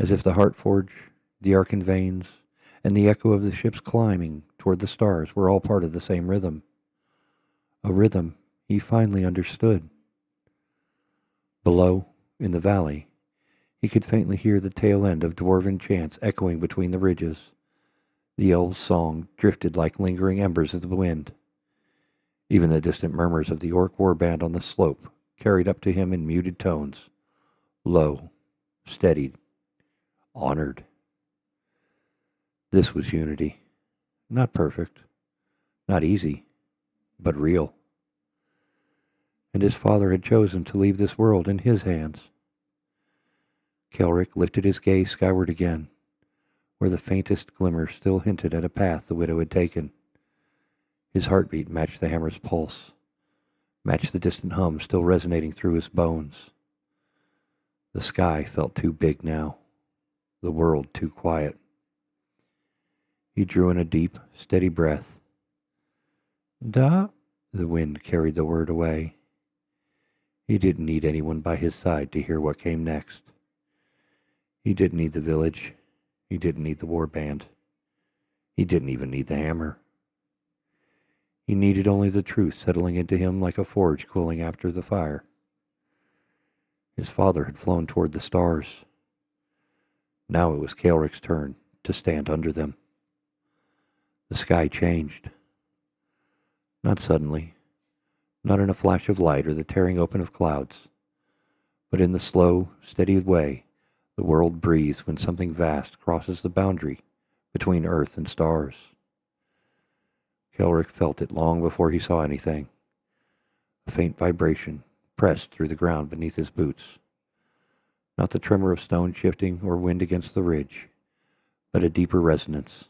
as if the heart forge, the arcane veins, and the echo of the ship's climbing toward the stars were all part of the same rhythm. A rhythm he finally understood. Below, in the valley, he could faintly hear the tail end of dwarven chants echoing between the ridges. The elves' song drifted like lingering embers of the wind. Even the distant murmurs of the orc warband on the slope carried up to him in muted tones, low, steadied, honored. This was unity. Not perfect, not easy, but real. And his father had chosen to leave this world in his hands. Kaelric lifted his gaze skyward again, where the faintest glimmer still hinted at a path the widow had taken. His heartbeat matched the hammer's pulse, matched the distant hum still resonating through his bones. The sky felt too big now, the world too quiet. He drew in a deep, steady breath. Da, the wind carried the word away. He didn't need anyone by his side to hear what came next. He didn't need the village. He didn't need the warband. He didn't even need the hammer. He needed only the truth settling into him like a forge cooling after the fire. His father had flown toward the stars. Now it was Kaelric's turn to stand under them. The sky changed. Not suddenly, not in a flash of light or the tearing open of clouds, but in the slow, steady way the world breathes when something vast crosses the boundary between earth and stars. Kaelric felt it long before he saw anything. A faint vibration pressed through the ground beneath his boots. Not the tremor of stone shifting or wind against the ridge, but a deeper resonance,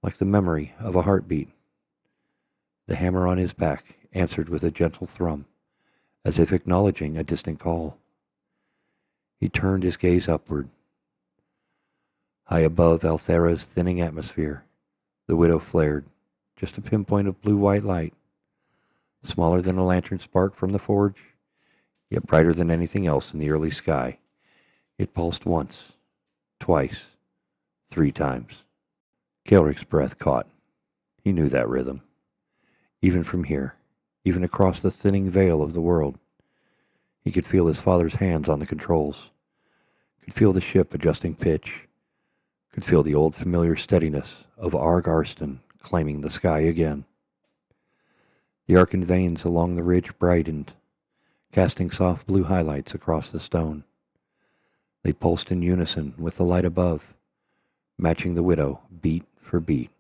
like the memory of a heartbeat. The hammer on his back answered with a gentle thrum, as if acknowledging a distant call. He turned his gaze upward. High above Althera's thinning atmosphere, the widow flared, just a pinpoint of blue-white light, smaller than a lantern spark from the forge, yet brighter than anything else in the early sky. It pulsed once, twice, 3 times. Kaelric's breath caught. He knew that rhythm. Even from here, even across the thinning veil of the world, he could feel his father's hands on the controls, could feel the ship adjusting pitch, could feel the old familiar steadiness of Arg Arston claiming the sky again. The arcane veins along the ridge brightened, casting soft blue highlights across the stone. They pulsed in unison with the light above, matching the widow beat for beat.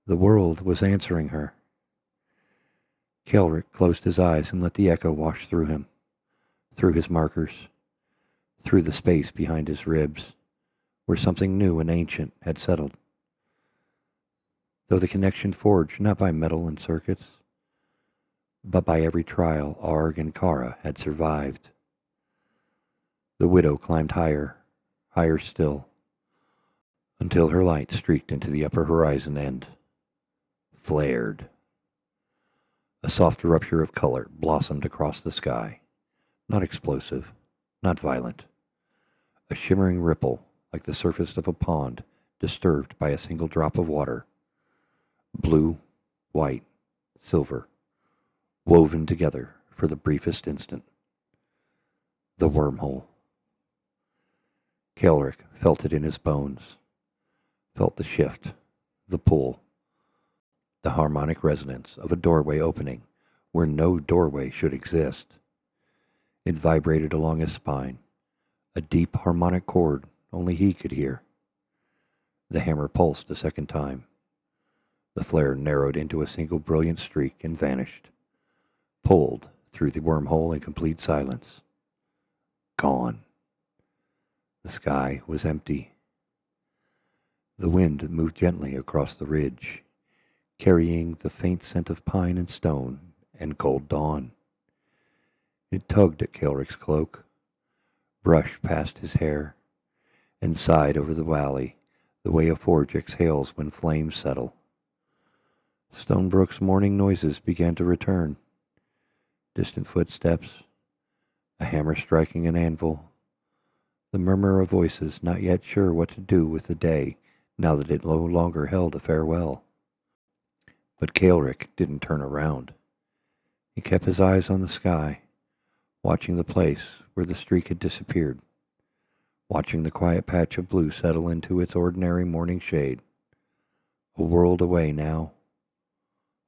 The world was answering her. Kaelric closed his eyes and let the echo wash through him, through his markers, through the space behind his ribs, where something new and ancient had settled, though the connection forged not by metal and circuits, but by every trial Arg and Kara had survived. The widow climbed higher, higher still, until her light streaked into the upper horizon and flared. A soft rupture of color blossomed across the sky, not explosive, not violent, a shimmering ripple like the surface of a pond disturbed by a single drop of water. Blue, white, silver, woven together for the briefest instant. The wormhole. Kaelric felt it in his bones, felt the shift, the pull, the harmonic resonance of a doorway opening where no doorway should exist. It vibrated along his spine, a deep harmonic chord only he could hear. The hammer pulsed a second time. The flare narrowed into a single brilliant streak and vanished, pulled through the wormhole in complete silence. Gone. The sky was empty. The wind moved gently across the ridge, carrying the faint scent of pine and stone and cold dawn. It tugged at Kaelric's cloak, brushed past his hair, and sighed over the valley the way a forge exhales when flames settle. Stonebrook's morning noises began to return. Distant footsteps, a hammer striking an anvil, the murmur of voices not yet sure what to do with the day now that it no longer held a farewell. But Kaelric didn't turn around. He kept his eyes on the sky, watching the place where the streak had disappeared, watching the quiet patch of blue settle into its ordinary morning shade. A world away now,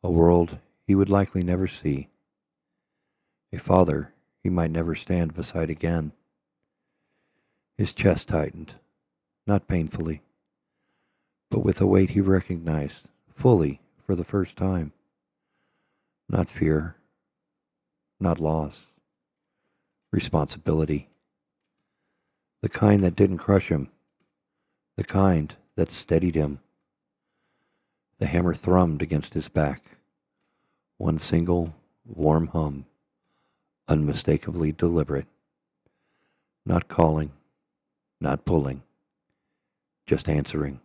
a world he would likely never see, a father he might never stand beside again. His chest tightened, not painfully, but with a weight he recognized fully for the first time. Not fear, not loss, responsibility. The kind that didn't crush him, the kind that steadied him. The hammer thrummed against his back, one single, warm hum, unmistakably deliberate. Not calling, not pulling, just answering.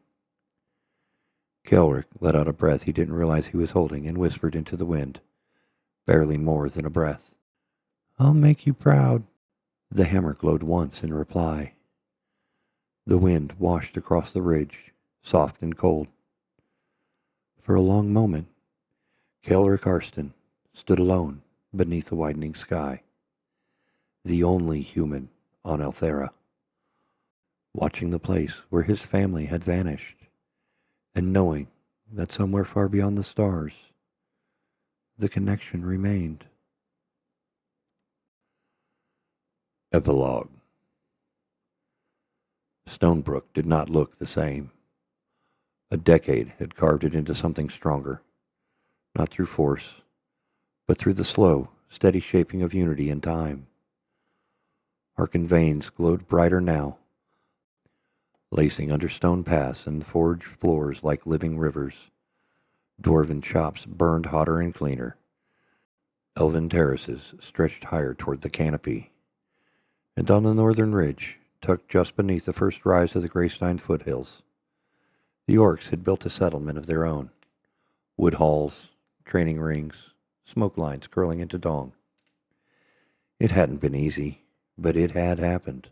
Kaelric let out a breath he didn't realize he was holding and whispered into the wind, barely more than a breath. "I'll make you proud." The hammer glowed once in reply. The wind washed across the ridge, soft and cold. For a long moment, Kaelric Arston stood alone beneath the widening sky, the only human on Elthera, watching the place where his family had vanished, and knowing that somewhere far beyond the stars, the connection remained. Epilogue. Stonebrook did not look the same. A decade had carved it into something stronger, not through force, but through the slow, steady shaping of unity and time. Arcane veins glowed brighter now, lacing under stone paths and forge floors like living rivers. Dwarven shops burned hotter and cleaner. Elven terraces stretched higher toward the canopy. And on the northern ridge, tucked just beneath the first rise of the Greystine foothills, the orcs had built a settlement of their own. Wood halls, training rings, smoke lines curling into dawn. It hadn't been easy, but it had happened.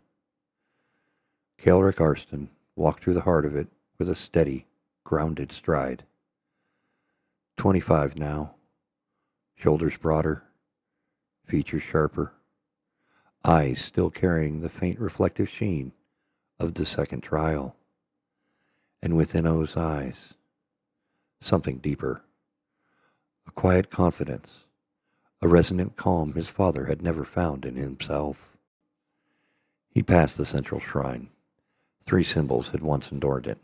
Kaelric Arston walked through the heart of it with a steady, grounded stride. 25 now, shoulders broader, features sharper, eyes still carrying the faint reflective sheen of the second trial. And within those eyes, something deeper, a quiet confidence, a resonant calm his father had never found in himself. He passed the central shrine. 3 symbols had once adorned it.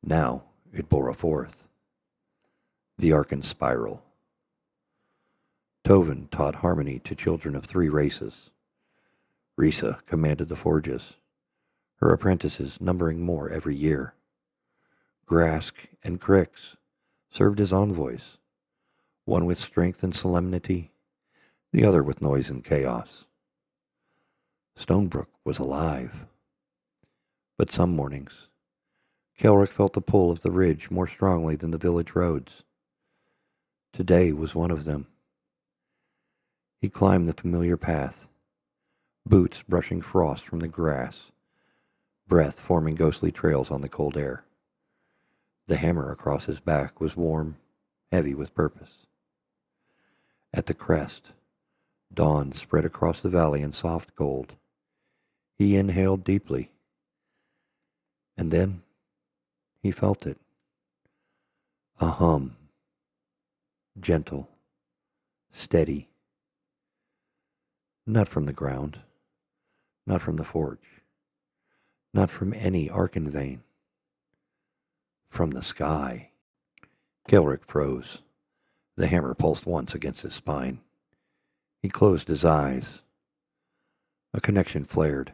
Now it bore a fourth. The Arcane Spiral. Tovin taught harmony to children of 3 races. Risa commanded the forges, her apprentices numbering more every year. Grask and Crix served as envoys, one with strength and solemnity, the other with noise and chaos. Stonebrook was alive. But some mornings, Kaelric felt the pull of the ridge more strongly than the village roads. Today was one of them. He climbed the familiar path, boots brushing frost from the grass, breath forming ghostly trails on the cold air. The hammer across his back was warm, heavy with purpose. At the crest, dawn spread across the valley in soft gold. He inhaled deeply, and then he felt it. A hum, gentle, steady. Not from the ground, not from the forge, not from any arcane vein. From the sky. Kaelric froze. The hammer pulsed once against his spine. He closed his eyes. A connection flared,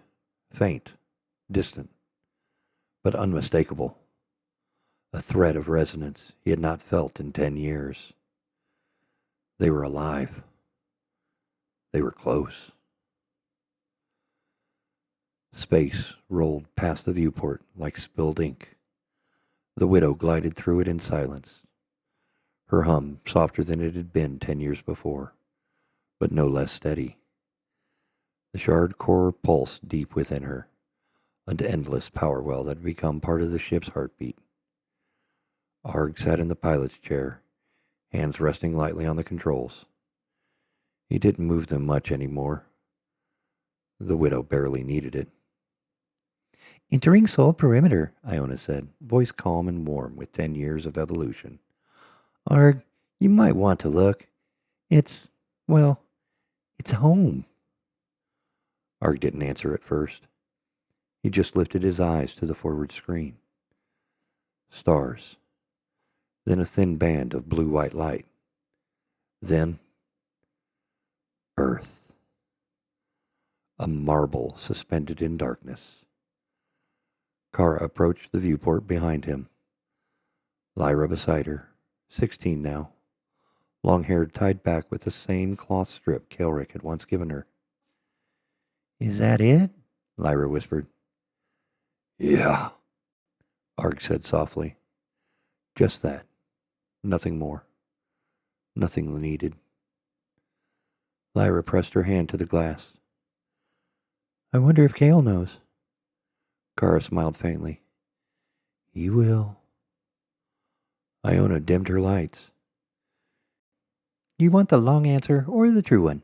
faint, distant, but unmistakable. A thread of resonance he had not felt in 10 years. They were alive. They were close. Space rolled past the viewport like spilled ink. The widow glided through it in silence, her hum softer than it had been 10 years before, but no less steady. The shard core pulsed deep within her, an endless power well that had become part of the ship's heartbeat. Arg sat in the pilot's chair, hands resting lightly on the controls. He didn't move them much anymore. The widow barely needed it. "Entering Sol perimeter," Iona said, voice calm and warm with 10 years of evolution. "Arg, you might want to look. It's home." Arg didn't answer at first. He just lifted his eyes to the forward screen. Stars. Then a thin band of blue-white light. Then Earth. A marble suspended in darkness. Kara approached the viewport behind him. Lyra beside her, 16 now, long hair tied back with the same cloth strip Kaelric had once given her. "Is that it?" Lyra whispered. "Yeah," Arg said softly. "Just that. Nothing more. Nothing needed." Lyra pressed her hand to the glass. "I wonder if Kael knows." Kara smiled faintly. "He will." Iona dimmed her lights. "You want the long answer or the true one?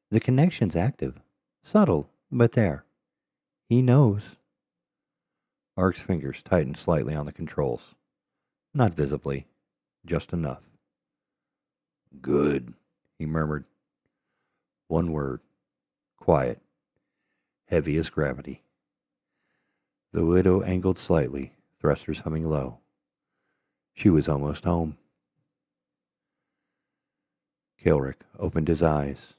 The connection's active. Subtle, but there. He knows." Ark's fingers tightened slightly on the controls. Not visibly, just enough. "Good," he murmured. One word. Quiet. Heavy as gravity. The widow angled slightly, thrusters humming low. She was almost home. Kaelric opened his eyes.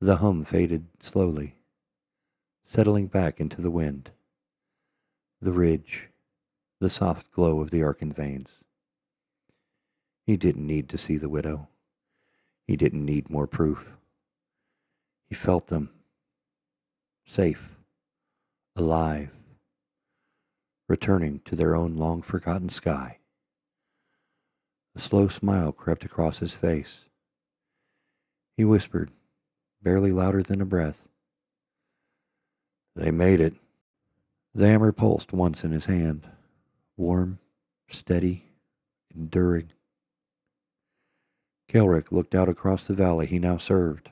The hum faded slowly, settling back into the wind. The ridge, the soft glow of the arcane veins. He didn't need to see the widow. He didn't need more proof. He felt them. Safe. Alive. Returning to their own long-forgotten sky. A slow smile crept across his face. He whispered, barely louder than a breath. "They made it." The hammer pulsed once in his hand, warm, steady, enduring. Kaelric looked out across the valley he now served.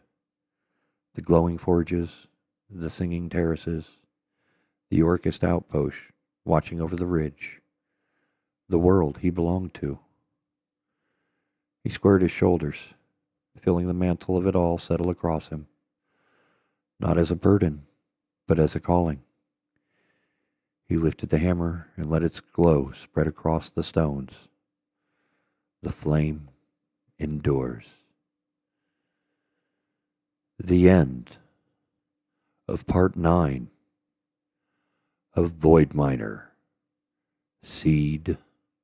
The glowing forges, the singing terraces, the orcish outpost watching over the ridge, the world he belonged to. He squared his shoulders, feeling the mantle of it all settle across him, not as a burden, but as a calling. He lifted the hammer and let its glow spread across the stones. The flame endures. The end. of Part 9 of Void Miner, Seed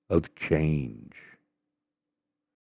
of Change.